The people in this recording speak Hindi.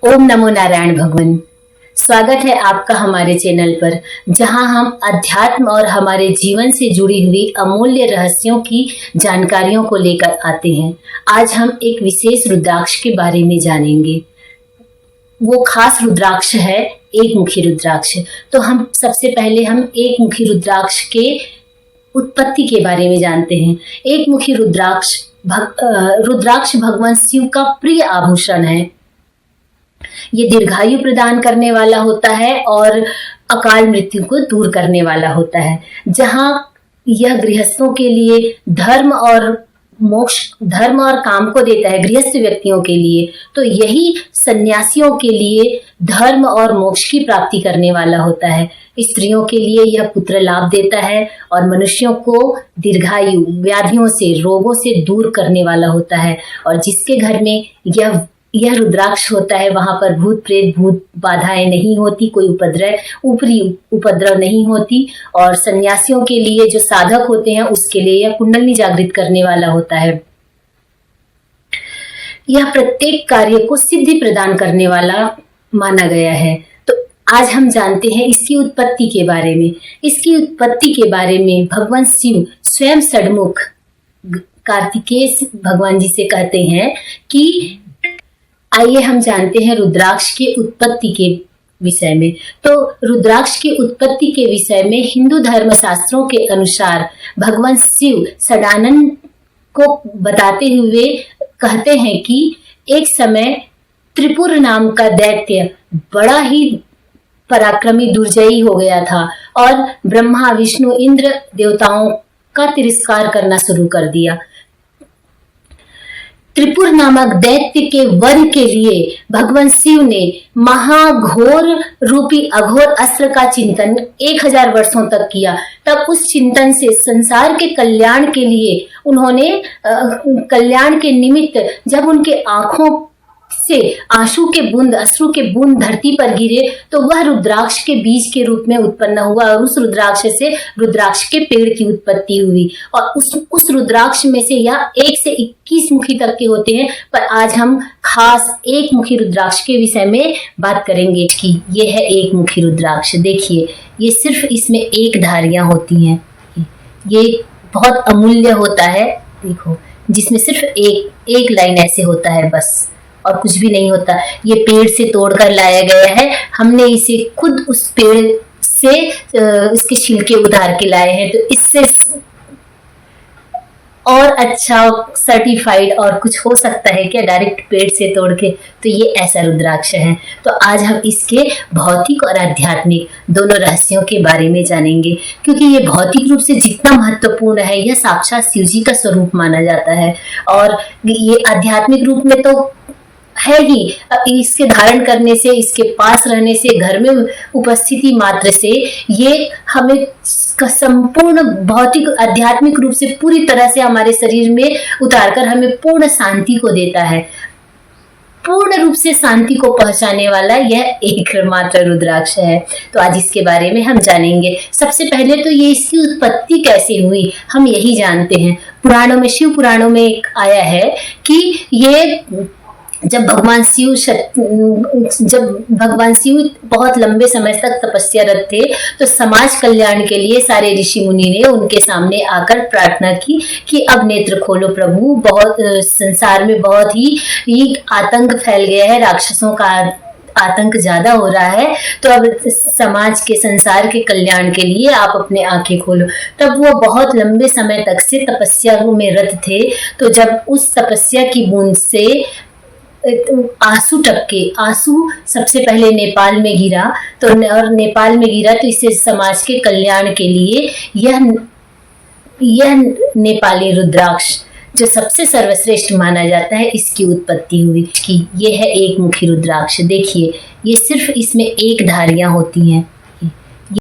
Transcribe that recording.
ओम नमो नारायण भगवान। स्वागत है आपका हमारे चैनल पर, जहां हम अध्यात्म और हमारे जीवन से जुड़ी हुई अमूल्य रहस्यों की जानकारियों को लेकर आते हैं। आज हम एक विशेष रुद्राक्ष के बारे में जानेंगे। वो खास रुद्राक्ष है एक मुखी रुद्राक्ष। तो हम सबसे पहले एक मुखी रुद्राक्ष के उत्पत्ति के बारे में जानते हैं। एक मुखी रुद्राक्ष भगवान शिव का प्रिय आभूषण है। ये दीर्घायु प्रदान करने वाला होता है और अकाल मृत्यु को दूर करने वाला होता है। जहां यह गृहस्थों के लिए धर्म और काम को देता है, गृहस्थ व्यक्तियों के लिए, तो यही सन्यासियों के लिए धर्म और मोक्ष की प्राप्ति करने वाला होता है। स्त्रियों के लिए यह पुत्र लाभ देता है और मनुष्यों को दीर्घायु, व्याधियों से, रोगों से दूर करने वाला होता है। और जिसके घर में यह रुद्राक्ष होता है, वहां पर भूत प्रेत, भूत बाधाएं नहीं होती, कोई ऊपरी उपद्रव नहीं होती। और सन्यासियों के लिए, जो साधक होते हैं, उसके लिए यह कुंडली जागृत करने वाला होता है। यह प्रत्येक कार्य को सिद्धि प्रदान करने वाला माना गया है। तो आज हम जानते हैं इसकी उत्पत्ति के बारे में। इसकी उत्पत्ति के बारे में भगवान शिव स्वयं षडमुख कार्तिकेय भगवान जी से कहते हैं कि आइए हम जानते हैं रुद्राक्ष की उत्पत्ति के विषय में। तो रुद्राक्ष की उत्पत्ति के विषय में हिंदू धर्म शास्त्रों के अनुसार भगवान शिव षडानन को बताते हुए कहते हैं कि एक समय त्रिपुर नाम का दैत्य बड़ा ही पराक्रमी दुर्जयी हो गया था और ब्रह्मा, विष्णु, इंद्र देवताओं का तिरस्कार करना शुरू कर दिया। त्रिपुर नामक दैत्य के वध के लिए भगवान शिव ने महाघोर रूपी अघोर अस्त्र का चिंतन 1000 वर्षों तक किया। तब उस चिंतन से संसार के कल्याण के लिए उन्होंने कल्याण के निमित्त जब उनके आंखों से अश्रु के बूंद धरती पर गिरे, तो वह रुद्राक्ष के बीज के रूप में उत्पन्न हुआ और उस रुद्राक्ष से रुद्राक्ष के पेड़ की उत्पत्ति हुई। और उस रुद्राक्ष में से यह 1 से 21 मुखी तक के होते हैं। पर आज हम खास एक मुखी रुद्राक्ष के विषय में बात करेंगे कि ये है एक मुखी रुद्राक्ष। देखिए, ये सिर्फ इसमें एक धारियां होती हैं। ये बहुत अमूल्य होता है। देखो, जिसमें सिर्फ एक लाइन ऐसे होता है बस, और कुछ भी नहीं होता। ये पेड़ से तोड़कर लाया गया है। हमने इसे खुद उस पेड़ से इसके छिलके उतार के लाए हैं। तो इससे और अच्छा सर्टिफाइड और कुछ हो सकता है क्या, डायरेक्ट पेड़ से तोड़ के? तो ये ऐसा रुद्राक्ष है। तो आज हम इसके भौतिक और आध्यात्मिक दोनों रहस्यों के बारे में जानेंगे, क्योंकि ये भौतिक रूप से जितना महत्वपूर्ण है, यह साक्षात शिव जी का स्वरूप माना जाता है। और ये आध्यात्मिक रूप में तो है ही। इसके धारण करने से, इसके पास रहने से, घर में उपस्थिति मात्र से ये हमें संपूर्ण भौतिक आध्यात्मिक रूप से पूरी तरह से हमारे शरीर में उतारकर हमें पूर्ण शांति को देता है। पूर्ण रूप से शांति को पहुंचाने वाला यह एकमात्र रुद्राक्ष है। तो आज इसके बारे में हम जानेंगे। सबसे पहले तो ये इसकी उत्पत्ति कैसे हुई, हम यही जानते हैं। पुराणों में, शिव पुराणों में एक आया है कि ये जब भगवान शिव बहुत लंबे समय तक तपस्यारत थे, तो समाज कल्याण के लिए सारे ऋषि मुनि ने उनके सामने आकर प्रार्थना की कि अब नेत्र खोलो प्रभु, बहुत संसार में बहुत ही आतंक फैल गया है, राक्षसों का आतंक ज्यादा हो रहा है। तो अब समाज के, संसार के कल्याण के लिए आप अपने आंखें खोलो। तब वो बहुत लंबे समय तक से तपस्या में रत थे। तो जब उस तपस्या की बूंद से आंसू टपके, आंसू सबसे पहले नेपाल में गिरा, तो इससे समाज के कल्याण के लिए यह नेपाली रुद्राक्ष, जो सबसे सर्वश्रेष्ठ माना जाता है, इसकी उत्पत्ति हुई। कि ये है एक मुखी रुद्राक्ष। देखिए, ये सिर्फ इसमें एक धारियां होती हैं।